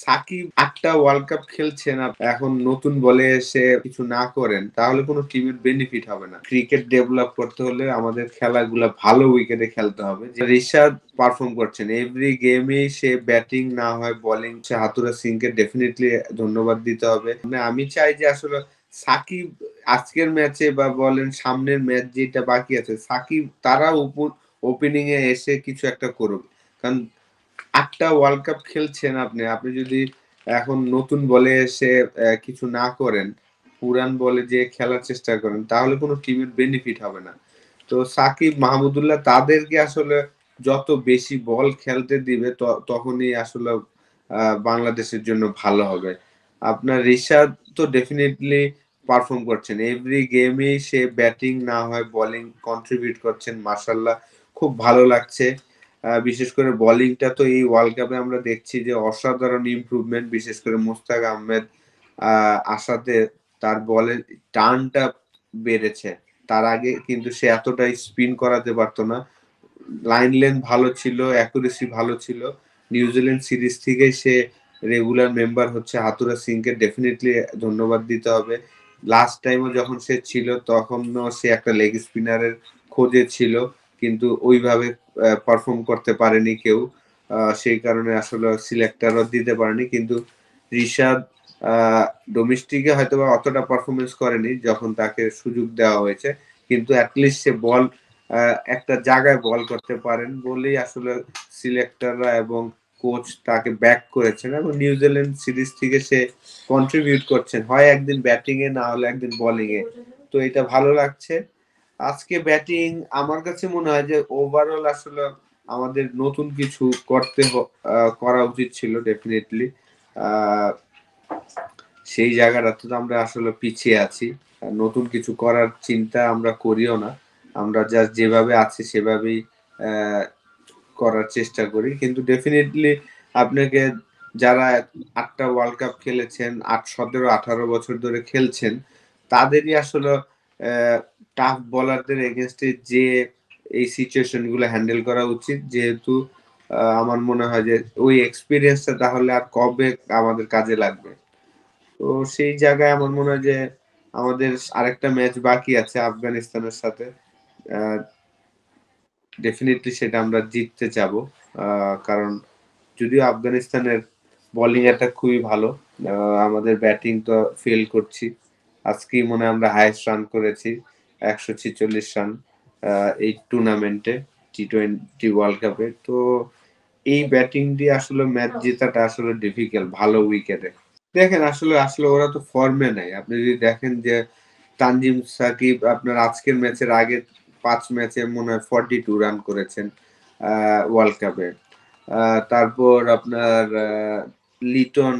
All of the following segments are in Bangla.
সাকিব ৮টা ওয়ার্ল্ড কাপ খেলছেন, এখন নতুন বলে এসে কিছু না করেন, তাহলে কোনো টিমের বেনিফিট হবে না। ক্রিকেট ডেভেলপ করতে হলে আমাদের খেলাগুলা ভালো উইকেটে খেলতে হবে। যে রিশাদ পারফর্ম করছেন এভরি গেমেই, সে ব্যাটিং না হয় বোলিং, সে হাতুড়া সিংকে ডেফিনেটলি ধন্যবাদ দিতে হবে। মানে আমি চাই যে আসলে সাকিব আজকের ম্যাচে বা বলেন সামনের ম্যাচ যেটা বাকি আছে, সাকিব তারা ওপেনিং এ এসে কিছু একটা করুক। কারণ ৮টা ওয়ার্ল্ড কাপ খেলছেন আপনি। আপনি যদি এখন নতুন বলে এসে কিছু না করেন, পুরান বলে যে খেলার চেষ্টা করেন, তাহলে কোনো টিমের বেনিফিট হবে না। তো সাকিব, মাহমুদুল্লাহ তাদেরকে আসলে যত বেশি বল খেলতে দিবে তখনই আসলে বাংলাদেশের জন্য ভালো হবে। আপনার রিশাদ তো ডেফিনিটলি পারফর্ম করছেন। এভরি গেমেই সে ব্যাটিং না হয় বোলিং কন্ট্রিবিউট করছেন। মাশাআল্লাহ, খুব ভালো লাগছে। বিশেষ করে বোলিংটা তো এই ওয়ার্ল্ড কাপে আমরা দেখছি যে অসাধারণ ইমপ্রুভমেন্ট। বিশেষ করে মুস্তাক আহমেদ আসাতে তার বলের টার্নটা বেড়েছে। তার আগে কিন্তু সে এতটাই স্পিন করাতে পারতো না। লাইন লেন্থ ভালো ছিল, অ্যাকুরেসি ভালো ছিল। নিউজিল্যান্ড সিরিজ থেকেই সে রেগুলার মেম্বার হচ্ছে। হাতুড়া সিংকে ডেফিনেটলি ধন্যবাদ দিতে হবে। লাস্ট টাইমও যখন সে ছিল তখনও সে একটা লেগ স্পিনারের খোঁজে ছিল, কিন্তু ওইভাবে পারফর্ম করতে পারেনি কেউ। সেই কারণে আসলে সিলেক্টরও দিতে পারেনি। কিন্তু রিশাদ ডোমেস্টিকে হয়তোবা অতটা পারফরমেন্স করেনি যখন তাকে সুযোগ দেওয়া হয়েছে, কিন্তু অ্যাটলিস্ট সে বল একটা জায়গায় বল করতে পারেন বলেই আসলে সিলেক্টররা এবং কোচ তাকে ব্যাক করেছেন, এবং নিউজিল্যান্ড সিরিজ থেকে সে কন্ট্রিবিউট করছেন, হয় একদিন ব্যাটিং এ না হলে একদিন বোলিং এ। তো এটা ভালো লাগছে। আজকে ব্যাটিং আমার কাছে মনে হয় যে ওভারঅল আসলে আমাদের নতুন কিছু করা উচিত ছিল ডেফিনেটলি। আহ সেই জায়গাটাতে তো আমরা আসলে পিছিয়ে আছি। নতুন কিছু করার চিন্তা আমরা করিও না। আমরা জাস্ট যেভাবে আছি সেভাবেই আহ, করার চেষ্টা করি। কিন্তু ডেফিনেটলি আপনাকে যারা ৮টা ওয়ার্ল্ড কাপ খেলেছেন, 17-18 বছর ধরে খেলছেন, তাদেরই আসলে টাফ বোলারদের এগেনস্টে যে এই সিচুয়েশন গুলো হ্যান্ডেল করা উচিত। যেহেতু আমার মনে হয় যে ওই এক্সপিরিয়েন্সটা তাহলে আর কবে আমাদের কাজে লাগবে। তো সেই জায়গায় আমার মনে হয় যে আমাদের আরেকটা ম্যাচ বাকি আছে আফগানিস্তানের সাথে। ডেফিনেটলি সেটা আমরা জিততে চাবো। কারণ যদিও আফগানিস্তানের বোলিং অ্যাটাক খুবই ভালো, আমাদের ব্যাটিং তো ফেল করছি। আজকেই মনে হয় আমরা হাইয়েস্ট রান করেছি, 146 রান এই টুর্নামেন্টে, টি20 ওয়ার্ল্ড কাপে। তো এই ব্যাটিং দিয়ে আসলে ম্যাচ জেতাটা আসলে ডিফিকাল্ট ভালো উইকেটে। দেখেন আসলে আসলে ওরা তো ফর্মে নাই। আপনি যদি দেখেন যে তানজিম সাকিব আপনার আজকের ম্যাচের আগে 5 ম্যাচে মনে হয় 42 রান করেছেন ওয়ার্ল্ড কাপে। তারপর আপনার লিটন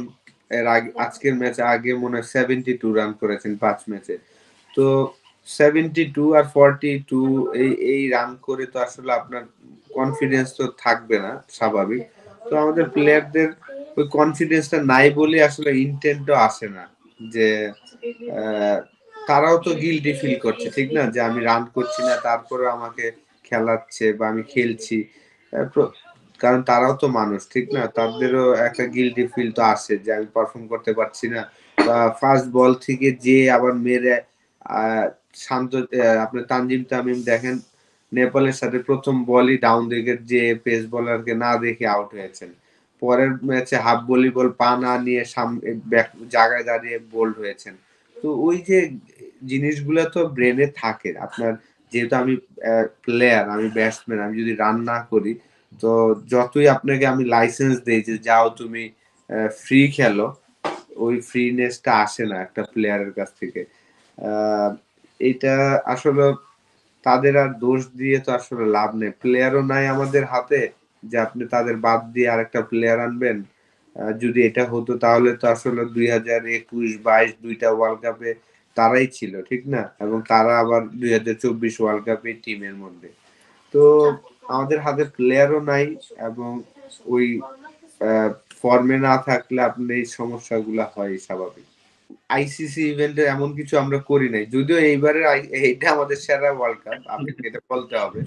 এর আগে আজকের ম্যাচে আগে মনে হয় 72 রান করেছেন 5 ম্যাচে। তো 72 আর 42 এই রান করে তো আসলে আপনার কনফিডেন্স তো থাকবে না, স্বাভাবিক। তো আমাদের প্লেয়ারদের ওই কনফিডেন্সটা নাই বলে আসলে ইন্টেন্টও আসে না। যে আহ, তারাও তো গিল্টি ফিল করছে, ঠিক না, যে আমি রান করছি না তারপরে আমাকে খেলাচ্ছে বা আমি খেলছি। কারণ তারাও তো মানুষ, ঠিক না, তাদেরও একটা গিল্টি ফিল তো আসে যে আমি পারফর্ম করতে পারছি না। বা ফার্স্ট বল থেকে যে আবার মেরে আহ শান্ত আপনার তানজিম তামিম দেখেন নেপালের সাথে প্রথম বলই ডাউন উইকেট যে পেস বোলারকে না দেখে আউট হয়েছেন। পরের ম্যাচে হাফ ভলিবল পা না নিয়ে সামনে জায়গায় দাঁড়িয়ে বোল্ড হয়েছেন। তো ওই যে জিনিসগুলো তো ব্রেনে থাকে আপনার। যেহেতু আমি প্লেয়ার, আমি ব্যাটসম্যান, আমি যদি রান না করি, তো যতই আপনাকে আমি লাইসেন্স দেই যে যাও তুমি ফ্রি খেলো, ওই ফ্রিনেসটা আসে না একটা প্লেয়ারের কাছ থেকে। আহ, এটা আসলে তাদের আর দোষ দিয়ে তো আসলে লাভ নেই। প্লেয়ারও নাই আমাদের হাতে যে আপনি তাদের বাদ দিয়ে আরেকটা প্লেয়ার আনবেন। যদি এটা হতো তাহলে তো আসলে 2021-22 দুইটা ওয়ার্ল্ড কাপে তারাই ছিল, ঠিক না, এবং তারা আবার 2024 ওয়ার্ল্ড কাপে টিমের মধ্যে। তো আমাদের হাতে প্লেয়ারও নাই, এবং ওই ফর্মে না থাকলে আপনি এই সমস্যাগুলো হয় স্বাভাবিক। আইসিসি ইভেন্টে এমন কিছু আমরা করি নাই, যদিও এইবারের এইটা আমাদের সেরা ওয়ার্ল্ড কাপ, আপনাকে এটা বলতে হবে।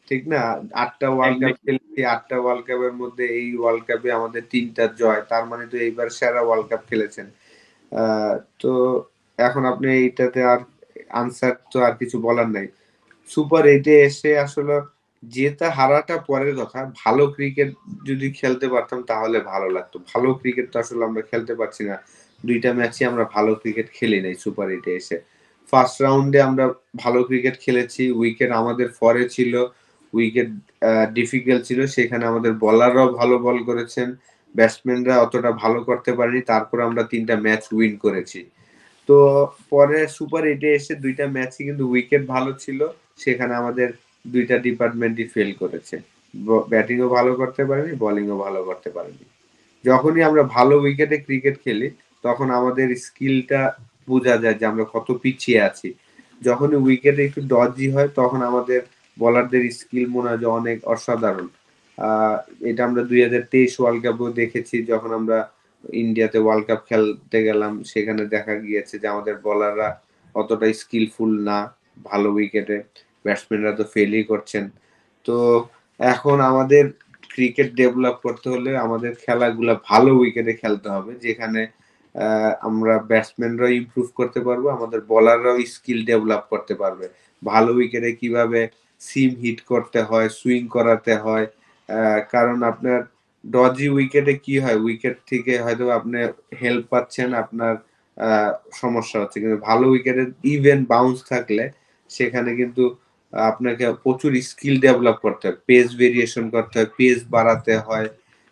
ঠিক না? ৮টা ওয়ার্ল্ড কাপ খেলেছি, ৮টা ওয়ার্ল্ড কাপের মধ্যে এই ওয়ার্ল্ড কাপে আমাদের ৩টা জয়। তার মানে তো এইবার সেরা ওয়ার্ল্ড কাপ খেলেছেন। আ তো এখন আপনি এইটাতে আর আনসার তো আর কিছু বলার নাই। সুপার 8 এ এসে আসলে জেতা হারাটা পরের কথা। ভালো ক্রিকেট যদি খেলতে পারতাম তাহলে ভালো লাগতো। ভালো ক্রিকেট তো আসলে আমরা খেলতে পারছি না। ২ টা ম্যাচই আমরা ভালো ক্রিকেট খেলি নাই সুপার 8 এ এসে। ফার্স্ট রাউন্ডে আমরা ভালো ক্রিকেট খেলেছি। উইকেট আমাদের ফরে ছিল। উইকেট ডিফিকাল্ট ছিল। সেখানে আমাদের বোলাররাও ভালো বল করেছেন। ব্যাটসম্যানরা অতটা ভালো করতে পারেনি। তারপরে আমরা ৩ টা ম্যাচ উইন করেছি। তো পরে সুপার 8 এ এসে ২ টা ম্যাচই কিন্তু উইকেট ভালো ছিল। সেখানে আমাদের ২ টা ডিপার্টমেন্টই ফেল করেছে। ব্যাটিংও ভালো করতে পারেনি, বোলিংও ভালো করতে পারেনি। যখনই আমরা ভালো উইকেটে ক্রিকেট খেলি, তখন আমাদের স্কিলটা বোঝা যায় যে আমরা কত পিছিয়ে আছি। যখনই উইকেটে একটু ডজি হয়, তখন আমাদের বোলারদের স্কিল মনে হয় যে অনেক অসাধারণ। আ এটা আমরা ২০২৩ ওয়ার্ল্ড কাপেও দেখেছি যখন আমরা ইন্ডিয়াতে ওয়ার্ল্ড কাপ খেলতে গেলাম। সেখানে দেখা গিয়েছে যে আমাদের বোলাররা অতটা স্কিলফুল না ভালো উইকেটে। ব্যাটসম্যানরা তো ফেলই করছেন। তো এখন আমাদের ক্রিকেট ডেভেলপ করতে হলে আমাদের খেলাগুলা ভালো উইকেটে খেলতে হবে। যেখানে আমরা ব্যাটসম্যানরাও ইমপ্রুভ করতে পারবো, আমাদের বোলাররাও স্কিল ডেভেলপ করতে পারবে। ভালো উইকেটে কিভাবে সিম হিট করতে হয়, সুইং করাতে হয়। কারণ আপনার ডজি উইকেটে কি হয়? উইকেট থেকে হয়তো আপনি হেল্প পাচ্ছেন, আপনার আ সমস্যা হচ্ছে। কিন্তু ভালো উইকেটে ইভেন বাউন্স থাকলে সেখানে কিন্তু আপনাকে প্রচুর স্কিল ডেভেলপ করতে হয়। পেস ভেরিয়েশন করতে হয়, পেস বাড়াতে হয়।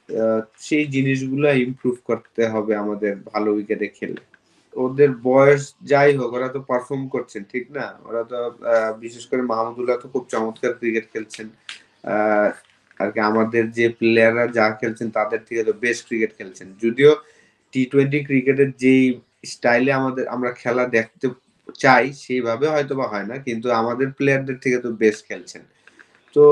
আ সেই জিনিসগুলা ইমপ্রুভ করতে হবে আমাদের ভালো উইকেটে খেলে। ওদের বয়স যাই হোক ওরা তো পারফর্ম করছেন, ঠিক না? ওরা তো আ বিশেষ করে মাহমুদুল্লাহ তো খুব চমৎকার ক্রিকেট খেলছেন। আ আরকি আমাদের যে প্লেয়াররা যা খেলছেন তাদের থেকে তো বেস্ট ক্রিকেট খেলছেন। যদিও টি-টোয়েন্টি ক্রিকেটের যেই স্টাইলে আমরা খেলা দেখতে চাই সেইভাবে হয়তোবা হয় না। কিন্তু আমাদের প্লেয়ারদের থেকে তো বেস্ট খেলছেন। তো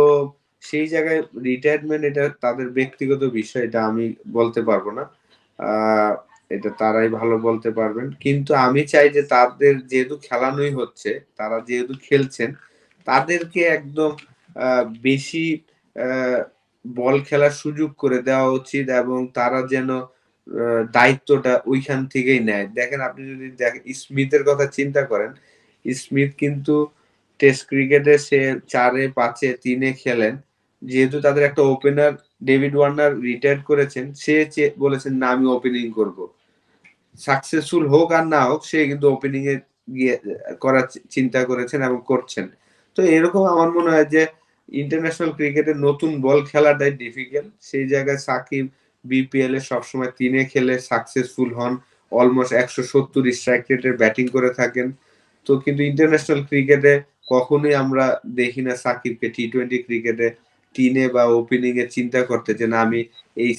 সেই জায়গায় রিটায়ারমেন্ট এটা তাদের ব্যক্তিগত বিষয়। এটা আমি বলতে পারব না। আ এটা তারাই ভালো বলতে পারবেন। কিন্তু আমি চাই যে তাদের যেহেতু খেলানোই হচ্ছে, তারা যেহেতু খেলছেন, তাদেরকে একদম আ বেশি আ বল খেলার সুযোগ করে দেওয়া উচিত এবং তারা যেন আ দায়িত্বটা ঐখান থেকেই নেয়। দেখেন আপনি যদি স্মিথের কথা চিন্তা করেন, স্মিথ কিন্তু টেস্ট ক্রিকেটে সে ৪ এ ৫ এ ৩ এ খেলেন। যেহেতু তাদের একটা ওপেনার ডেভিড ওয়ার্নার রিটায়ার্ড করেছেন, সে বলেছেন না আমি ওপেনিং করব। সাকসেসফুল হোক আর না হোক সে কিন্তু ওপেনিং এ গিয়ে করার চিন্তা করেছেন এবং করছেন। তো এরকম আমার মনে হয় যে ইন্টারন্যাশনাল ক্রিকেটে নতুন বল খেলাটাই ডিফিকাল্ট। সেই জায়গায় সাকিব বিপিএল এ সবসময় ৩ এ খেলে সাকসেসফুল হন। অলমোস্ট ১৭০ স্ট্রাইক রেটের ব্যাটিং করে থাকেন। তো কিন্তু ইন্টারন্যাশনাল ক্রিকেটে কখনোই আমরা দেখি না সাকিবকে টি-টোয়েন্টি ক্রিকেটে ৩ এ বা ওপেনিং এ চিন্তা করতে যে না আমি এই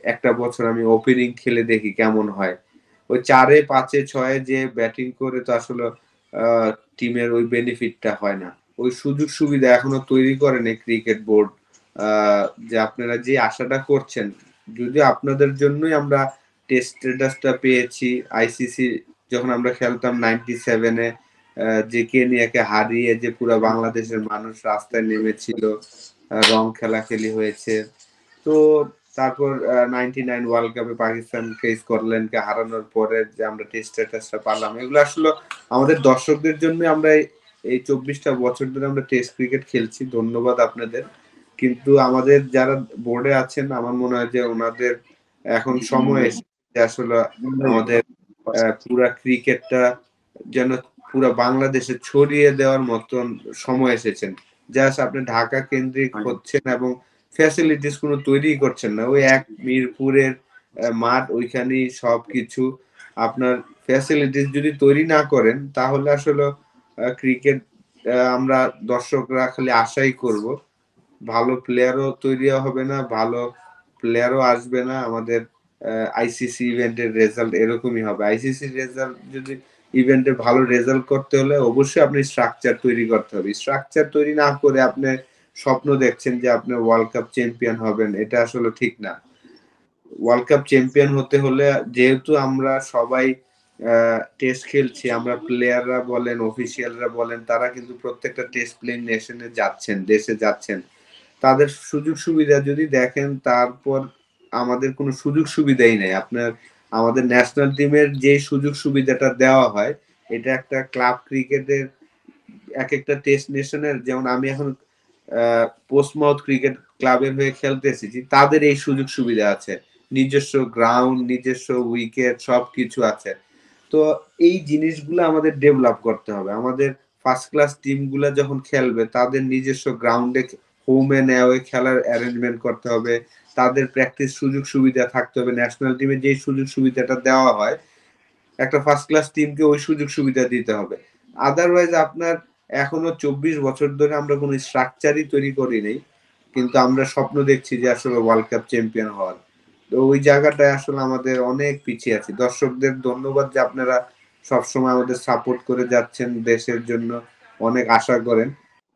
একটা বছর আমি ওপেনিং খেলে দেখি কেমন হয়। ওই ৪ এ ৫ এ ৬ এ যে ব্যাটিং করে তো আসলে আ টিমের ওই বেনিফিটটা হয় না। ওই সুযোগ সুবিধা এখনো তৈরি করেনি ক্রিকেট বোর্ড। আ যে আপনারা যে আশাটা করছেন, যদিও আপনাদের জন্যই আমরা টেস্ট স্ট্যাটাসটা পেয়েছি। আইসিসি যখন আমরা খেলতাম 97 এ যে কেনিয়াকে হারিয়ে যে পুরা বাংলাদেশের মানুষ রাস্তায় নেমেছিল, রং খেলাখেলি হয়েছে। তো তারপর 99 ওয়ার্ল্ড কাপে পাকিস্তানকে স্কটল্যান্ডকে হারানোর পরে যে আমরা টেস্ট স্ট্যাটাসটা পারলাম, এগুলো আসলে আমাদের দর্শকদের জন্য আমরা এই ২৪ টা বছর ধরে আমরা টেস্ট ক্রিকেট খেলছি। ধন্যবাদ আপনাদের। কিন্তু আমাদের যারা বোর্ডে আছেন আমার মনে হয় যে উনাদের এখন সময় এসেছে যে আসলে আমাদের পুরা ক্রিকেটটা যেন পুরা বাংলাদেশে ছড়িয়ে দেওয়ার মতন সময় এসেছেন। জাস্ট আপনি ঢাকা কেন্দ্রিক হচ্ছেন এবং ফ্যাসিলিটিস কোনো তৈরিই করছেন না। ওই এক মিরপুরের মাঠ ওইখানেই সবকিছু। আপনার ফ্যাসিলিটিস যদি তৈরি না করেন তাহলে আসলে ক্রিকেট আমরা দর্শকরা খালি আশাই করব। ভালো প্লেয়ারও তৈরি হবে না, ভালো প্লেয়ারও আসবে না। আমাদের আইসিসি ইভেন্টের রেজাল্ট এরকমই হবে। আইসিসি রেজাল্ট যদি ইভেন্টে ভালো রেজাল্ট করতে হলে অবশ্যই আপনি স্ট্রাকচার তৈরি করতে হবে। স্ট্রাকচার তৈরি না করে আপনি স্বপ্ন দেখছেন যে আপনি ওয়ার্ল্ড কাপ চ্যাম্পিয়ন হবেন। এটা আসলে ঠিক না। ওয়ার্ল্ড কাপ চ্যাম্পিয়ন হতে হলে যেহেতু আমরা সবাই টেস্ট খেলছি, আমরা প্লেয়াররা বলেন, অফিসিয়ালরা বলেন তারা কিন্তু প্রত্যেকটা টেস্ট প্লেইং নেশনে যাচ্ছেন, দেশে যাচ্ছেন। তাদের সুযোগ সুবিধা যদি দেখেন, তারপর আমাদের কোনো সুযোগ সুবিধাই নেই। আপনার আমাদের ন্যাশনাল টিমের যে সুযোগ সুবিধাটা দেওয়া হয়, এটা একটা ক্লাব ক্রিকেটের একেকটা টেস্ট নেশনের, যেমন আমি এখন পোস্টমাউথ ক্রিকেট ক্লাবের হয়ে খেলতে এসেছি। তাদের এই সুযোগ সুবিধা আছে। নিজস্ব গ্রাউন্ড, নিজস্ব উইকেট সবকিছু আছে। তো এই জিনিসগুলো আমাদের ডেভেলপ করতে হবে। আমাদের ফার্স্ট ক্লাস টিমগুলা যখন খেলবে, তাদের নিজস্ব গ্রাউন্ডে হোম এন্ড অ্যাওয়ে খেলার অ্যারেঞ্জমেন্ট করতে হবে। তাদের প্র্যাকটিস সুযোগ সুবিধা থাকতে হবে। ন্যাশনাল টিমে যেই সুযোগ সুবিধাটা দেওয়া হয়, একটা ফার্স্ট ক্লাস টিমকে ওই সুযোগ সুবিধা দিতে হবে। আদারওয়াইজ আপনার এখনো ২৪ বছর ধরে আমরা কোনো স্ট্রাকচারই তৈরি করি নাই। কিন্তু আমরা স্বপ্ন দেখছি যে আসলে ওয়ার্ল্ড কাপ চ্যাম্পিয়ন হওয়ার। তো ওই জায়গাটায় আসলে আমাদের অনেক পিছিয়ে আছি। দর্শকদের ধন্যবাদ যে আপনারা সবসময় আমাদের সাপোর্ট করে যাচ্ছেন, দেশের জন্য অনেক আশা করেন।